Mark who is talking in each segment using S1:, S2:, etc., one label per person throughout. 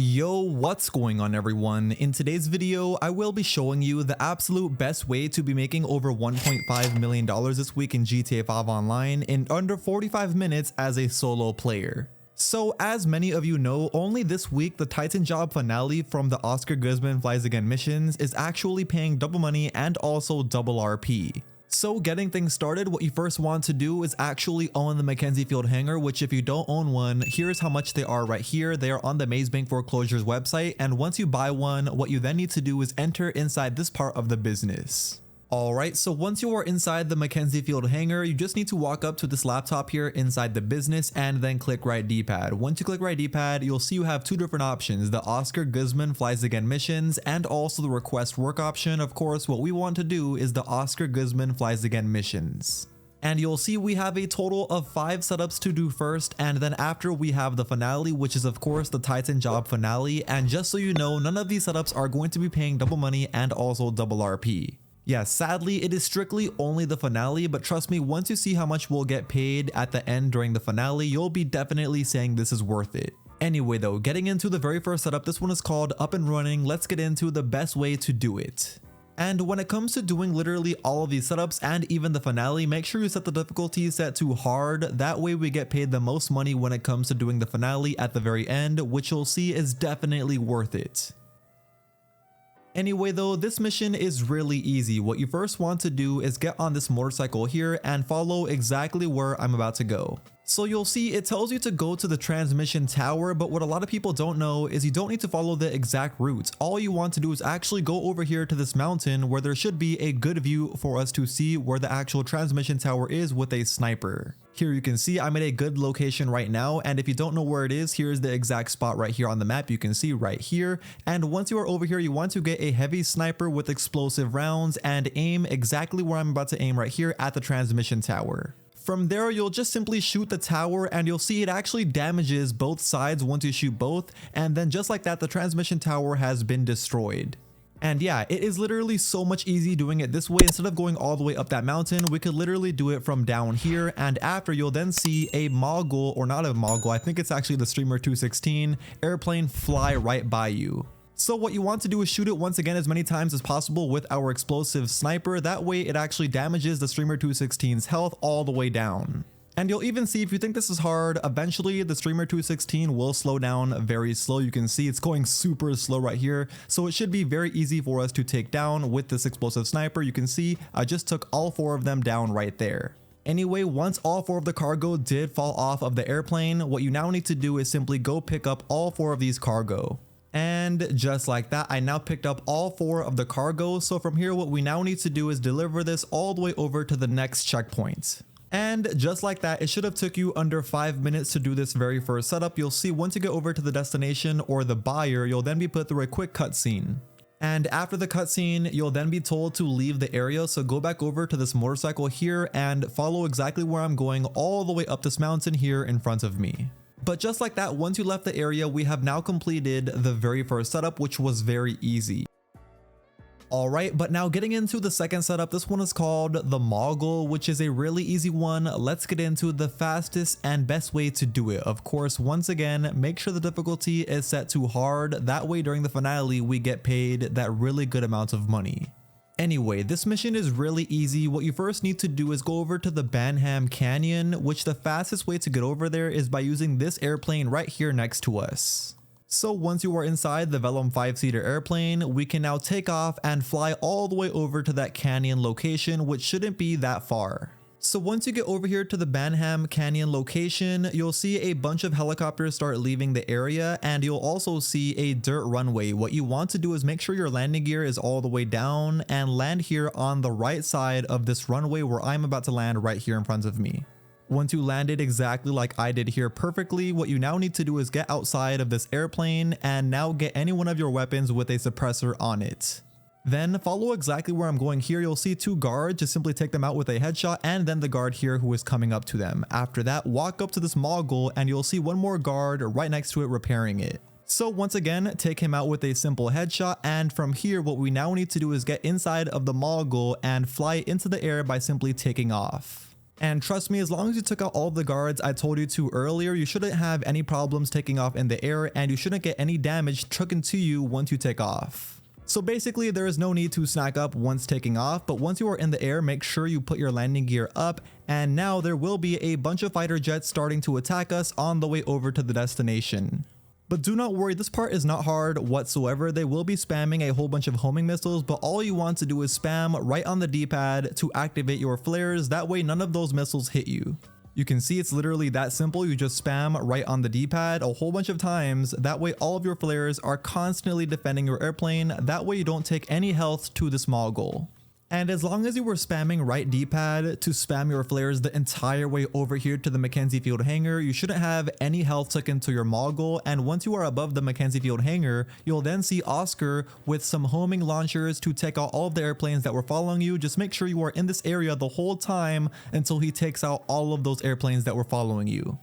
S1: Yo, what's going on everyone? In today's video, I will be showing you the absolute best way to be making over $1.5 million this week in GTA 5 Online in under 45 minutes as a solo player. So as many of you know, only this week the Titan Job finale from the Oscar Guzman Flies Again missions is actually paying double money and also double RP. So getting things started, what you first want to do is actually own the McKenzie Field Hangar, which if you don't own one, here's how much they are right here. They are on the Maze Bank Foreclosures website, and once you buy one, what you then need to do is enter inside this part of the business. Alright, so once you are inside the McKenzie Field Hangar, you just need to walk up to this laptop here inside the business and then click right D-pad. Once you click right D-pad, you'll see you have two different options, the Oscar Guzman Flies Again missions and also the request work option. Of course, what we want to do is the Oscar Guzman Flies Again missions. And you'll see we have a total of 5 setups to do first, and then after we have the finale, which is of course the Titan Job finale. And just so you know, none of these setups are going to be paying double money and also double RP. Yes, sadly, it is strictly only the finale, but trust me, once you see how much we'll get paid at the end during the finale, you'll be definitely saying this is worth it. Anyway though, getting into the very first setup, this one is called Up and Running. Let's get into the best way to do it. And when it comes to doing literally all of these setups and even the finale, make sure you set the difficulty set to hard. That way we get paid the most money when it comes to doing the finale at the very end, which you'll see is definitely worth it. Anyway though, this mission is really easy. What you first want to do is get on this motorcycle here and follow exactly where I'm about to go. So you'll see it tells you to go to the transmission tower, but what a lot of people don't know is you don't need to follow the exact route. All you want to do is actually go over here to this mountain where there should be a good view for us to see where the actual transmission tower is with a sniper. Here you can see I'm at a good location right now, and if you don't know where it is, here's the exact spot right here on the map. You can see right here. And once you are over here, you want to get a heavy sniper with explosive rounds and aim exactly where I'm about to aim right here at the transmission tower. From there, you'll just simply shoot the tower and you'll see it actually damages both sides once you shoot both, and then just like that, the transmission tower has been destroyed. And yeah, it is literally so much easy doing it this way. Instead of going all the way up that mountain, we could literally do it from down here, and after you'll then see a Mogul, or not a Mogul, I think it's actually the Streamer 216 airplane fly right by you. So what you want to do is shoot it once again as many times as possible with our explosive sniper. That way it actually damages the Streamer 216's health all the way down. And you'll even see, if you think this is hard, eventually the Streamer 216 will slow down very slow. You can see it's going super slow right here. So it should be very easy for us to take down with this explosive sniper. You can see I just took all 4 of them down right there. Anyway, once all 4 of the cargo did fall off of the airplane, what you now need to do is simply go pick up all 4 of these cargo. And just like that, I now picked up all 4 of the cargo. So from here, what we now need to do is deliver this all the way over to the next checkpoint. And just like that, it should have took you under 5 minutes to do this very first setup. You'll see once you get over to the destination or the buyer, you'll then be put through a quick cutscene. And after the cutscene, you'll then be told to leave the area. So go back over to this motorcycle here and follow exactly where I'm going all the way up this mountain here in front of me. But just like that, once you left the area, we have now completed the very first setup, which was very easy. Alright, but now getting into the second setup, this one is called the Mogul, which is a really easy one. Let's get into the fastest and best way to do it. Of course, once again, make sure the difficulty is set to hard. That way during the finale, we get paid that really good amount of money. Anyway, this mission is really easy. What you first need to do is go over to the Banham Canyon, which the fastest way to get over there is by using this airplane right here next to us. So once you are inside the Vellum 5-seater airplane, we can now take off and fly all the way over to that canyon location, which shouldn't be that far. So once you get over here to the Banham Canyon location, you'll see a bunch of helicopters start leaving the area, and you'll also see a dirt runway. What you want to do is make sure your landing gear is all the way down and land here on the right side of this runway where I'm about to land right here in front of me. Once you landed exactly like I did here perfectly, what you now need to do is get outside of this airplane and now get any one of your weapons with a suppressor on it. Then follow exactly where I'm going here. You'll see 2 guards, just simply take them out with a headshot, and then the guard here who is coming up to them. After that, walk up to this Mogul and you'll see one more guard right next to it repairing it. So once again, take him out with a simple headshot, and from here what we now need to do is get inside of the Mogul and fly into the air by simply taking off. And trust me, as long as you took out all of the guards I told you to earlier, you shouldn't have any problems taking off in the air, and you shouldn't get any damage taken to you once you take off. So basically, there is no need to snack up once taking off, but once you are in the air, make sure you put your landing gear up, and now there will be a bunch of fighter jets starting to attack us on the way over to the destination. But do not worry, this part is not hard whatsoever. They will be spamming a whole bunch of homing missiles, but all you want to do is spam right on the D-pad to activate your flares. That way none of those missiles hit you. You can see it's literally that simple. You just spam right on the D-pad a whole bunch of times. That way all of your flares are constantly defending your airplane. That way you don't take any health to this Mogul. And as long as you were spamming right D-pad to spam your flares the entire way over here to the McKenzie Field Hangar, you shouldn't have any health taken to your Mogul. And once you are above the McKenzie Field Hangar, you'll then see Oscar with some homing launchers to take out all of the airplanes that were following you. Just make sure you are in this area the whole time until he takes out all of those airplanes that were following you.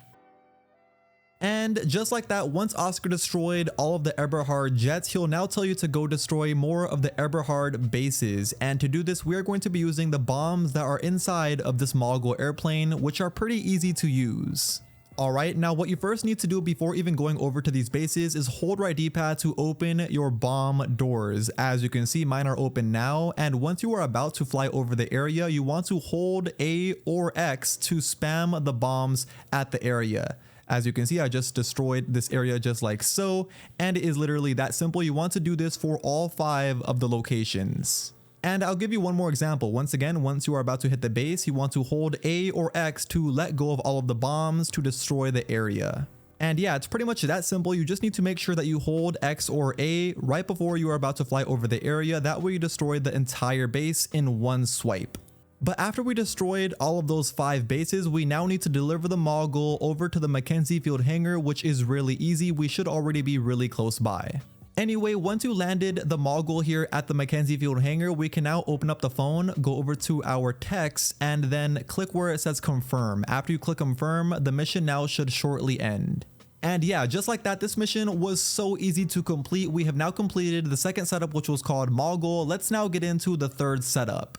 S1: And just like that, once Oscar destroyed all of the Eberhard jets, he'll now tell you to go destroy more of the Eberhard bases. And to do this, we are going to be using the bombs that are inside of this Mogul airplane, which are pretty easy to use. Alright, now what you first need to do before even going over to these bases is hold right D-pad to open your bomb doors. As you can see, mine are open now, and once you are about to fly over the area, you want to hold A or X to spam the bombs at the area. As you can see, I just destroyed this area just like so, and it is literally that simple. You want to do this for all 5 of the locations. And I'll give you one more example. Once again, once you are about to hit the base, you want to hold A or X to let go of all of the bombs to destroy the area. And yeah, it's pretty much that simple. You just need to make sure that you hold X or A right before you are about to fly over the area. That way you destroy the entire base in one swipe. But after we destroyed all of those 5 bases, we now need to deliver the Mogul over to the McKenzie Field Hangar, which is really easy. We should already be really close by. Anyway, once you landed the Mogul here at the McKenzie Field Hangar, we can now open up the phone, go over to our text, and then click where it says confirm. After you click confirm, the mission now should shortly end. And yeah, just like that, this mission was so easy to complete. We have now completed the second setup, which was called Mogul. Let's now get into the third setup.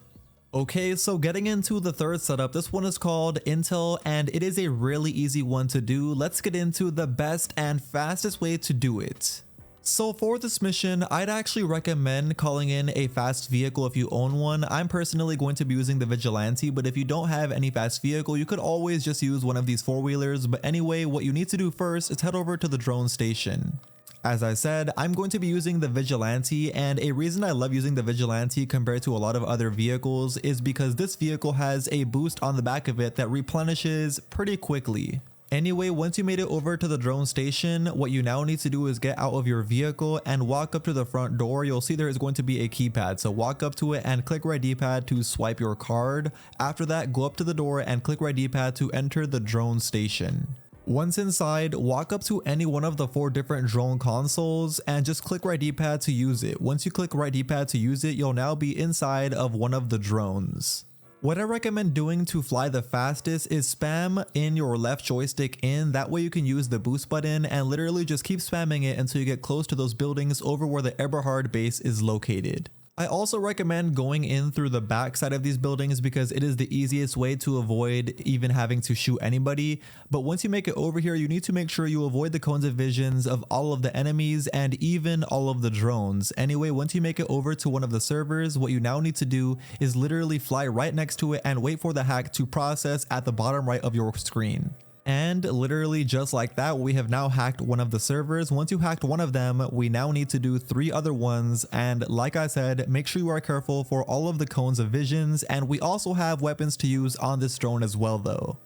S1: Okay, so getting into the third setup, this one is called Intel, and it is a really easy one to do. Let's get into the best and fastest way to do it. So for this mission, I'd actually recommend calling in a fast vehicle if you own one. I'm personally going to be using the Vigilante, but if you don't have any fast vehicle, you could always just use one of these 4-wheelers. But anyway, what you need to do first is head over to the drone station. As I said, I'm going to be using the Vigilante, and a reason I love using the Vigilante compared to a lot of other vehicles is because this vehicle has a boost on the back of it that replenishes pretty quickly. Anyway, once you made it over to the drone station, what you now need to do is get out of your vehicle and walk up to the front door. You'll see there is going to be a keypad, so walk up to it and click right D-pad to swipe your card. After that, go up to the door and click right D-pad to enter the drone station. Once inside, walk up to any one of the 4 different drone consoles and just click right D-pad to use it. Once you click right D-pad to use it, you'll now be inside of one of the drones. What I recommend doing to fly the fastest is spam in your left joystick in. That way you can use the boost button and literally just keep spamming it until you get close to those buildings over where the Eberhard base is located. I also recommend going in through the back side of these buildings because it is the easiest way to avoid even having to shoot anybody. But once you make it over here, you need to make sure you avoid the cones of visions of all of the enemies and even all of the drones. Anyway, once you make it over to one of the servers, what you now need to do is literally fly right next to it and wait for the hack to process at the bottom right of your screen. And literally just like that, we have now hacked one of the servers. Once you hacked one of them, we now need to do 3 other ones. And like I said, make sure you are careful for all of the cones of visions. And we also have weapons to use on this drone as well though.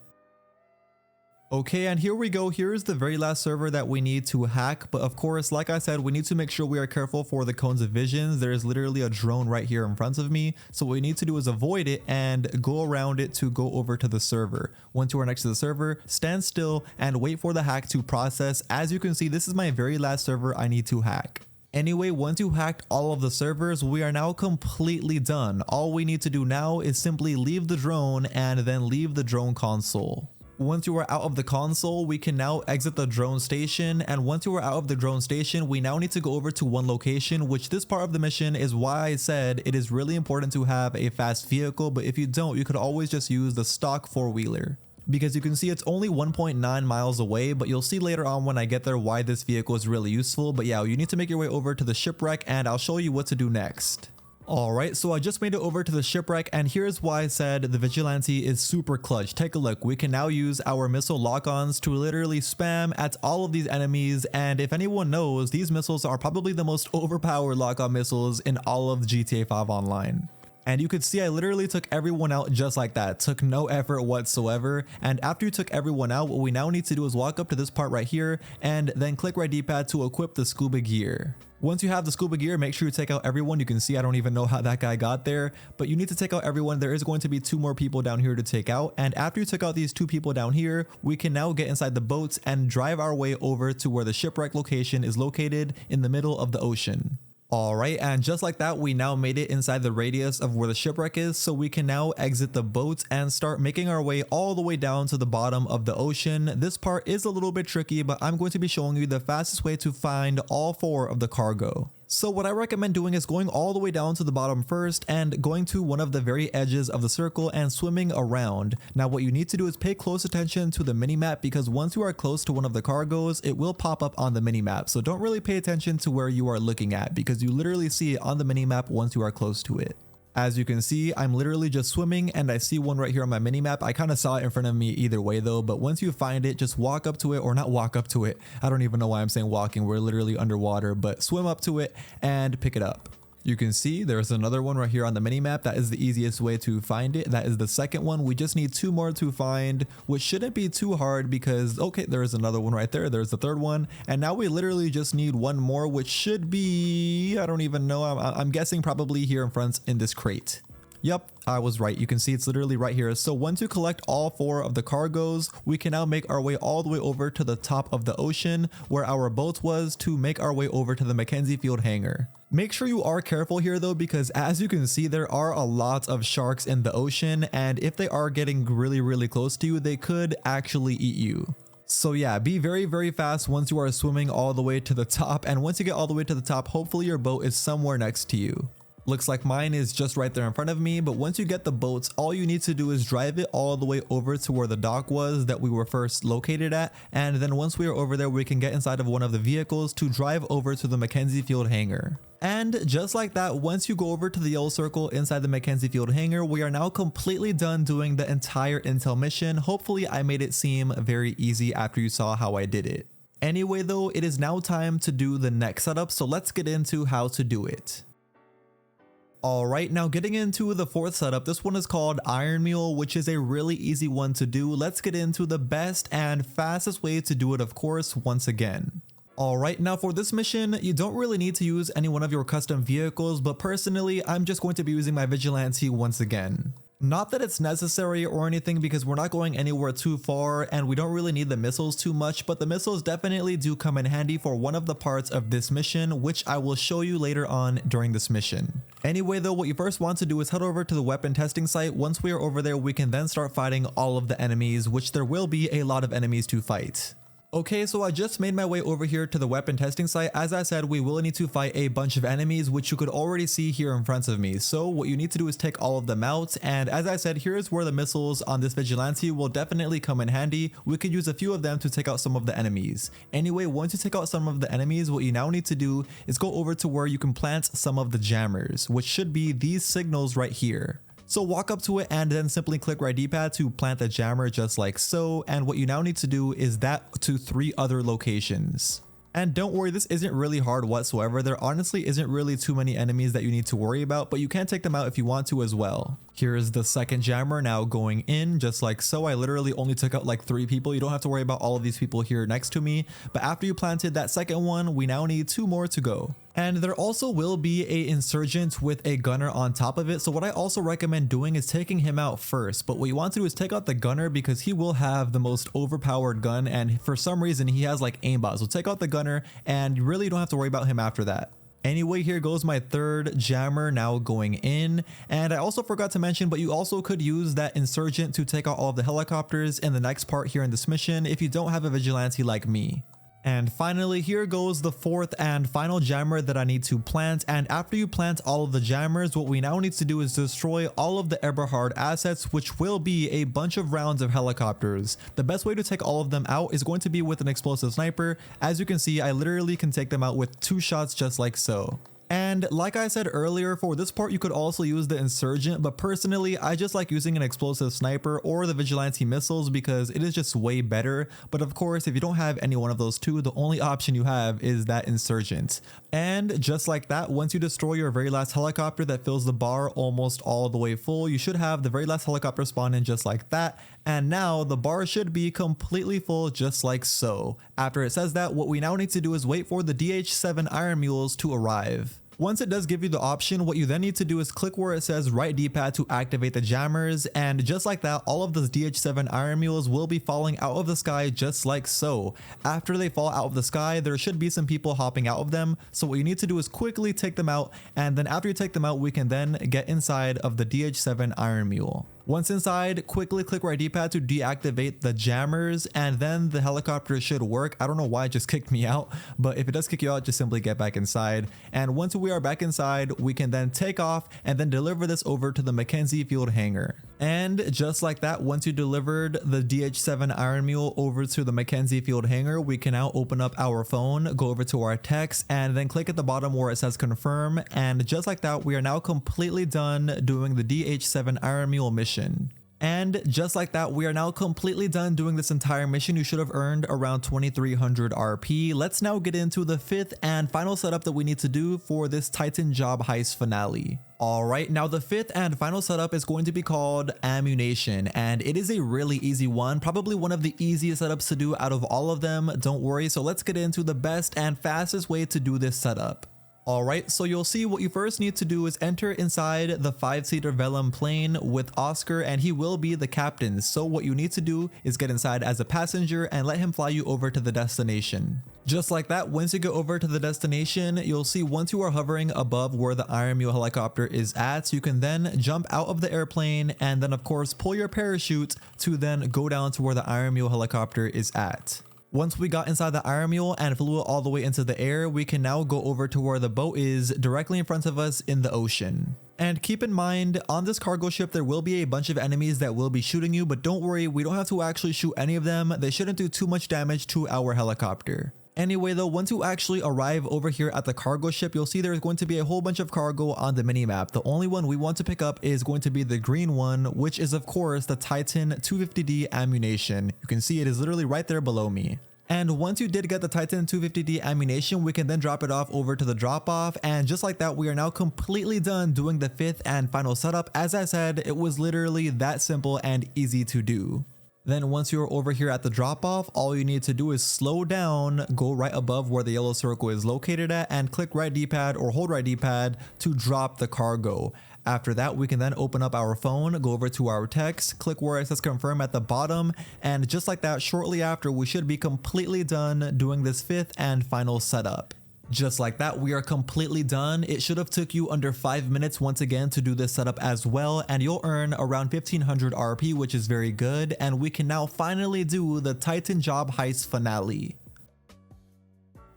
S1: Okay, and here we go. Here's the very last server that we need to hack. But of course, like I said, we need to make sure we are careful for the cones of visions. There is literally a drone right here in front of me. So what we need to do is avoid it and go around it to go over to the server. Once you are next to the server, stand still and wait for the hack to process. As you can see, this is my very last server I need to hack. Anyway, once you hacked all of the servers, we are now completely done. All we need to do now is simply leave the drone and then leave the drone console. Once you are out of the console, we can now exit the drone station, and once you are out of the drone station, we now need to go over to one location, which this part of the mission is why I said it is really important to have a fast vehicle, but if you don't, you could always just use the stock four-wheeler. Because you can see it's only 1.9 miles away, but you'll see later on when I get there why this vehicle is really useful. But yeah, you need to make your way over to the shipwreck and I'll show you what to do next. Alright, so I just made it over to the shipwreck and here's why I said the Vigilante is super clutch. Take a look, we can now use our missile lock-ons to literally spam at all of these enemies, and if anyone knows, these missiles are probably the most overpowered lock-on missiles in all of GTA 5 Online. And you could see I literally took everyone out just like that, took no effort whatsoever. And after you took everyone out, what we now need to do is walk up to this part right here and then click right D-pad to equip the scuba gear. Once you have the scuba gear, make sure you take out everyone. You can see I don't even know how that guy got there, but you need to take out everyone. There is going to be 2 more people down here to take out. And after you took out these 2 people down here, we can now get inside the boats and drive our way over to where the shipwreck location is located in the middle of the ocean. Alright, and just like that, we now made it inside the radius of where the shipwreck is, so we can now exit the boat and start making our way all the way down to the bottom of the ocean. This part is a little bit tricky, but I'm going to be showing you the fastest way to find all 4 of the cargo. So what I recommend doing is going all the way down to the bottom first and going to one of the very edges of the circle and swimming around. Now what you need to do is pay close attention to the minimap, because once you are close to one of the cargoes, it will pop up on the minimap. So don't really pay attention to where you are looking at, because you literally see it on the minimap once you are close to it. As you can see, I'm literally just swimming and I see one right here on my minimap. I kind of saw it in front of me either way though, but once you find it, just walk up to it, or not walk up to it. I don't even know why I'm saying walking. We're literally underwater, but swim up to it and pick it up. You can see there's another one right here on the minimap. That is the easiest way to find it. That is the second one. We just need 2 more to find, which shouldn't be too hard because, okay, there's another one right there. There's the third one. And now we literally just need 1 more, which should be, I don't even know. I'm guessing probably here in front in this crate. Yep, I was right. You can see it's literally right here. So once you collect all 4 of the cargoes, we can now make our way all the way over to the top of the ocean where our boat was to make our way over to the McKenzie Field Hangar. Make sure you are careful here though, because as you can see, there are a lot of sharks in the ocean, and if they are getting really close to you, they could actually eat you. So yeah, be very fast once you are swimming all the way to the top, and once you get all the way to the top, hopefully your boat is somewhere next to you. Looks like mine is just right there in front of me, but once you get the boats, all you need to do is drive it all the way over to where the dock was that we were first located at, and then once we are over there, we can get inside of one of the vehicles to drive over to the McKenzie Field Hangar. And just like that, once you go over to the yellow circle inside the McKenzie Field Hangar, we are now completely done doing the entire intel mission. Hopefully I made it seem very easy after you saw how I did it. Anyway though, it is now time to do the next setup, so let's get into how to do it. Alright, now getting into the 4th setup, this one is called Iron Mule, which is a really easy one to do. Let's get into the best and fastest way to do it, of course, once again. Alright, now for this mission, you don't really need to use any one of your custom vehicles, but personally, I'm just going to be using my Vigilante once again. Not that it's necessary or anything, because we're not going anywhere too far and we don't really need the missiles too much, but the missiles definitely do come in handy for one of the parts of this mission, which I will show you later on during this mission. Anyway though, what you first want to do is head over to the weapon testing site. Once we are over there, we can then start fighting all of the enemies, which there will be a lot of enemies to fight. Okay, so I just made my way over here to the weapon testing site. As I said, we will need to fight a bunch of enemies, which you could already see here in front of me. So what you need to do is take all of them out. And as I said, here's where the missiles on this Vigilante will definitely come in handy. We could use a few of them to take out some of the enemies. Anyway, once you take out some of the enemies, what you now need to do is go over to where you can plant some of the jammers, which should be these signals right here. So walk up to it and then simply click right D-pad to plant the jammer just like so. And what you now need to do is that to 3 other locations. And don't worry, this isn't really hard whatsoever. There honestly isn't really too many enemies that you need to worry about, but you can take them out if you want to as well. Here is the second jammer now going in just like so. I literally only took out like 3 people. You don't have to worry about all of these people here next to me. But after you planted that second one, we now need 2 more to go. And there also will be a insurgent with a gunner on top of it. So what I also recommend doing is taking him out first. But what you want to do is take out the gunner because he will have the most overpowered gun. And for some reason, he has like aimbot. So take out the gunner and you really don't have to worry about him after that. Anyway, here goes my third jammer now going in. And I also forgot to mention, but you also could use that insurgent to take out all of the helicopters in the next part here in this mission if you don't have a vigilante like me. And finally, here goes the fourth and final jammer that I need to plant. And after you plant all of the jammers, what we now need to do is destroy all of the Eberhard assets, which will be a bunch of rounds of helicopters. The best way to take all of them out is going to be with an explosive sniper. As you can see, I literally can take them out with 2 shots just like so. And like I said earlier, for this part you could also use the insurgent, but personally I just like using an explosive sniper or the vigilante missiles because it is just way better. But of course, if you don't have any one of those two, the only option you have is that insurgent. And just like that, once you destroy your very last helicopter that fills the bar almost all the way full, you should have the very last helicopter spawn in just like that. And now the bar should be completely full just like so. After it says that, what we now need to do is wait for the DH7 Iron Mules to arrive. Once it does give you the option, what you then need to do is click where it says right D-pad to activate the jammers, and just like that, all of those DH7 Iron Mules will be falling out of the sky just like so. After they fall out of the sky, there should be some people hopping out of them, so what you need to do is quickly take them out, and then after you take them out, we can then get inside of the DH7 Iron Mule. Once inside, quickly click right D-pad to deactivate the jammers, and then the helicopter should work. I don't know why it just kicked me out, but if it does kick you out, just simply get back inside. And once we are back inside, we can then take off and then deliver this over to the McKenzie Field Hangar. And just like that, once you delivered the DH7 Iron Mule over to the McKenzie Field Hangar, we can now open up our phone, go over to our text, and then click at the bottom where it says confirm. And just like that, we are now completely done doing the DH7 Iron Mule mission. And just like that, we are now completely done doing this entire mission. You should have earned around 2300 RP. Let's now get into the fifth and final setup that we need to do for this Titan Job Heist finale. Alright, now the fifth and final setup is going to be called Ammunition, and it is a really easy one, probably one of the easiest setups to do out of all of them, don't worry. So let's get into the best and fastest way to do this setup. Alright, so you'll see what you first need to do is enter inside the 5-seater Vellum plane with Oscar, and he will be the captain. So what you need to do is get inside as a passenger and let him fly you over to the destination. Just like that, once you go over to the destination, you'll see once you are hovering above where the Iron Mule helicopter is at, you can then jump out of the airplane and then of course pull your parachute to then go down to where the Iron Mule helicopter is at. Once we got inside the Iron Mule and flew it all the way into the air, we can now go over to where the boat is directly in front of us in the ocean. And keep in mind, on this cargo ship, there will be a bunch of enemies that will be shooting you, but don't worry, we don't have to actually shoot any of them. They shouldn't do too much damage to our helicopter. Anyway though, once you actually arrive over here at the cargo ship, you'll see there's going to be a whole bunch of cargo on the minimap. The only one we want to pick up is going to be the green one, which is of course the Titan 250D ammunition. You can see it is literally right there below me. And once you did get the Titan 250D ammunition, we can then drop it off over to the drop off. And just like that, we are now completely done doing the fifth and final setup. As I said, it was literally that simple and easy to do. Then once you're over here at the drop off, all you need to do is slow down, go right above where the yellow circle is located at, and click right D-pad or hold right D-pad to drop the cargo. After that, we can then open up our phone, go over to our text, click where it says confirm at the bottom, and just like that, shortly after, we should be completely done doing this fifth and final setup. Just like that, we are completely done. It should have took you under 5 minutes once again to do this setup as well, and you'll earn around 1500 RP, which is very good, and we can now finally do the Titan Job Heist finale.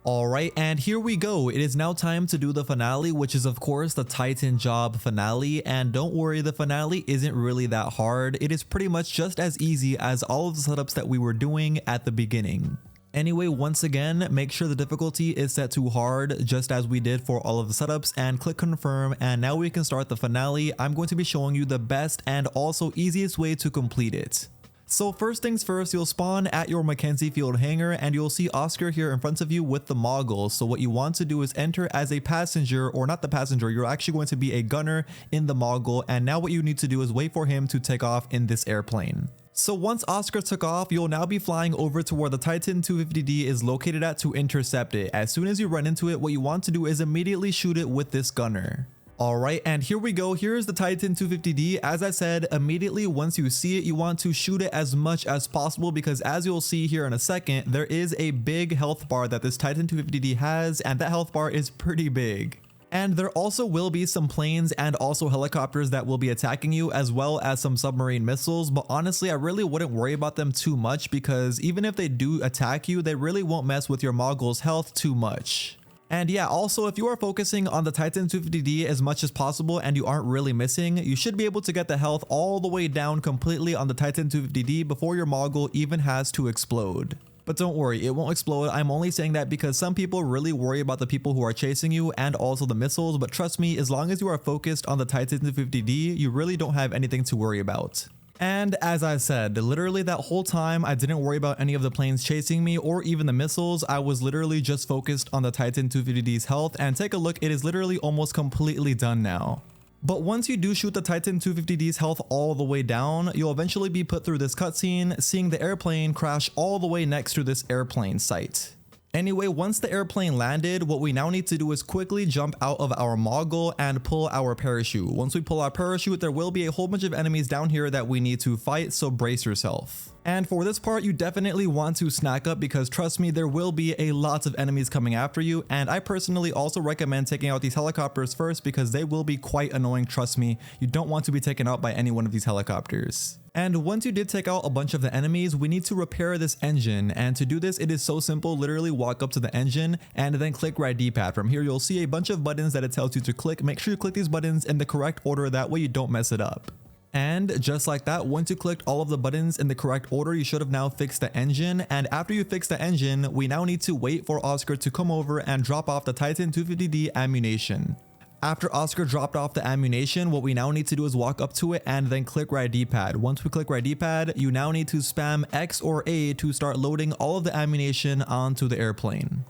S1: Alright, and here we go. It is now time to do the finale, which is of course the Titan Job finale, and don't worry, the finale isn't really that hard. It is pretty much just as easy as all of the setups that we were doing at the beginning. Anyway, once again, make sure the difficulty is set to hard, just as we did for all of the setups, and click confirm, and now we can start the finale. I'm going to be showing you the best and also easiest way to complete it. So first things first, you'll spawn at your McKenzie Field Hangar, and you'll see Oscar here in front of you with the Mogul. So what you want to do is enter as a passenger, or not the passenger, you're actually going to be a gunner in the Mogul, and now what you need to do is wait for him to take off in this airplane. So once Oscar took off, you'll now be flying over to where the Titan 250D is located at to intercept it. As soon as you run into it, what you want to do is immediately shoot it with this gunner. Alright, and here we go. Here's the Titan 250D. As I said, immediately once you see it, you want to shoot it as much as possible because as you'll see here in a second, there is a big health bar that this Titan 250D has, and that health bar is pretty big. And there also will be some planes and also helicopters that will be attacking you, as well as some submarine missiles, but honestly I really wouldn't worry about them too much because even if they do attack you, they really won't mess with your Mogul's health too much. And yeah, also if you are focusing on the Titan 250D as much as possible and you aren't really missing, you should be able to get the health all the way down completely on the Titan 250D before your Mogul even has to explode. But don't worry, it won't explode. I'm only saying that because some people really worry about the people who are chasing you and also the missiles, but trust me, as long as you are focused on the Titan 250D, you really don't have anything to worry about. And as I said, literally that whole time I didn't worry about any of the planes chasing me or even the missiles. I was literally just focused on the Titan 250D's health, and take a look, it is literally almost completely done now. But once you do shoot the Titan 250D's health all the way down, you'll eventually be put through this cutscene, seeing the airplane crash all the way next to this airplane site. Anyway, once the airplane landed, what we now need to do is quickly jump out of our Mogul and pull our parachute. Once we pull our parachute, there will be a whole bunch of enemies down here that we need to fight, so brace yourself. And for this part, you definitely want to snack up because trust me, there will be a lot of enemies coming after you, and I personally also recommend taking out these helicopters first because they will be quite annoying, trust me. You don't want to be taken out by any one of these helicopters. And once you did take out a bunch of the enemies, we need to repair this engine, and to do this it is so simple. Literally walk up to the engine and then click right D-pad. From here you'll see a bunch of buttons that it tells you to click. Make sure you click these buttons in the correct order, that way you don't mess it up. And just like that, once you clicked all of the buttons in the correct order, you should have now fixed the engine. And after you fix the engine, we now need to wait for Oscar to come over and drop off the Titan 250D ammunition. After Oscar dropped off the ammunition, what we now need to do is walk up to it and then click right D-pad. Once we click right D-pad, you now need to spam X or A to start loading all of the ammunition onto the airplane.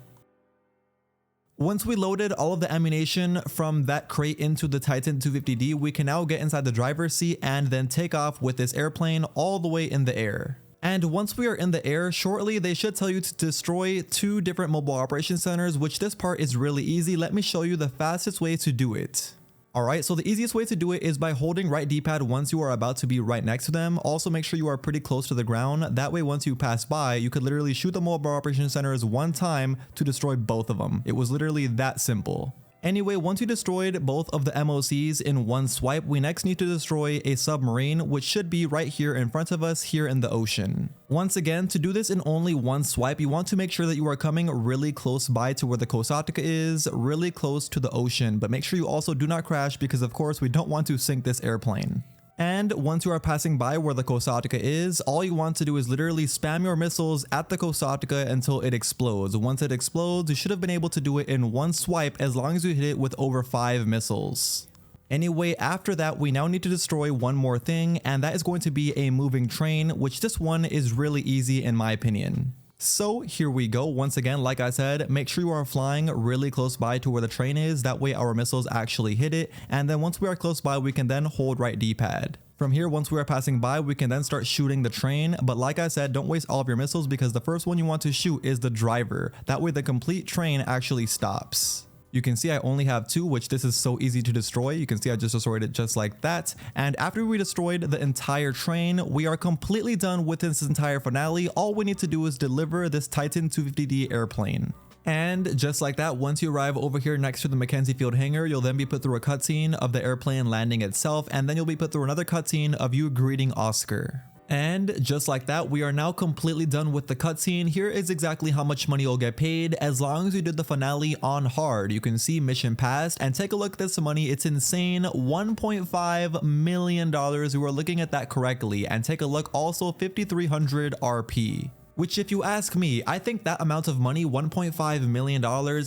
S1: Once we loaded all of the ammunition from that crate into the Titan 250D, we can now get inside the driver's seat and then take off with this airplane all the way in the air. And once we are in the air, shortly they should tell you to destroy 2 different mobile operation centers, which this part is really easy. Let me show you the fastest way to do it. Alright, so the easiest way to do it is by holding right D-pad once you are about to be right next to them. Also make sure you are pretty close to the ground. That way once you pass by, you could literally shoot the mobile operation centers one time to destroy both of them. It was literally that simple. Anyway, once you destroyed both of the MOCs in one swipe, we next need to destroy a submarine, which should be right here in front of us here in the ocean. Once again, to do this in only one swipe, you want to make sure that you are coming really close by to where the Kosataka is, really close to the ocean, but make sure you also do not crash because of course we don't want to sink this airplane. And once you are passing by where the Kosataka is, all you want to do is literally spam your missiles at the Kosataka until it explodes. Once it explodes, you should have been able to do it in one swipe as long as you hit it with over 5 missiles. Anyway, after that, we now need to destroy one more thing, and that is going to be a moving train, which this one is really easy in my opinion. So here we go. Once again, like I said, make sure you are flying really close by to where the train is. That way our missiles actually hit it. And then once we are close by, we can then hold right D-pad. From here, once we are passing by, we can then start shooting the train. But like I said, don't waste all of your missiles because the first one you want to shoot is the driver. That way the complete train actually stops. You can see I only have 2, which this is so easy to destroy. You can see I just destroyed it just like that. And after we destroyed the entire train, we are completely done with this entire finale. All we need to do is deliver this Titan 250D airplane. And just like that, once you arrive over here next to the McKenzie Field Hangar, you'll then be put through a cutscene of the airplane landing itself, and then you'll be put through another cutscene of you greeting Oscar. And just like that, we are now completely done with the cutscene. Here is exactly how much money you'll get paid as long as you did the finale on hard. You can see mission passed, and take a look at this money. It's insane, $1.5 million. We were looking at that correctly. And take a look, also 5,300 RP. Which, if you ask me, I think that amount of money, $1.5 million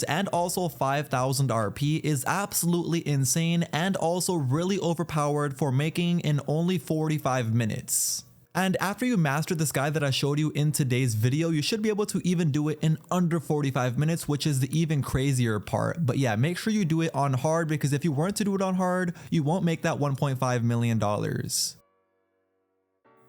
S1: and also 5,000 RP, is absolutely insane and also really overpowered for making in only 45 minutes. And after you master this guy that I showed you in today's video, you should be able to even do it in under 45 minutes, which is the even crazier part. But yeah, make sure you do it on hard because if you weren't to do it on hard, you won't make that $1.5 million.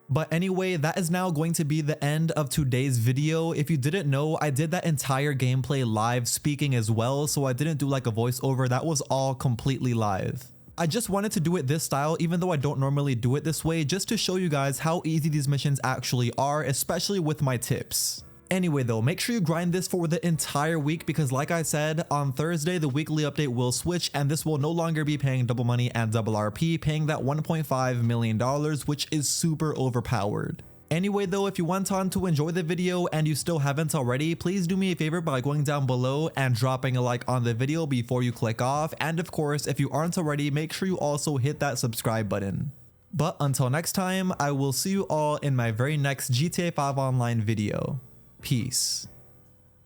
S1: But anyway, that is now going to be the end of today's video. If you didn't know, I did that entire gameplay live speaking as well, so I didn't do like a voiceover. That was all completely live. I just wanted to do it this style, even though I don't normally do it this way, just to show you guys how easy these missions actually are, especially with my tips. Anyway though, make sure you grind this for the entire week because like I said, on Thursday the weekly update will switch and this will no longer be paying double money and double RP, paying that $1.5 million, which is super overpowered. Anyway though, if you went on to enjoy the video and you still haven't already, please do me a favor by going down below and dropping a like on the video before you click off, and of course if you aren't already, make sure you also hit that subscribe button. But until next time, I will see you all in my very next GTA 5 Online video. Peace.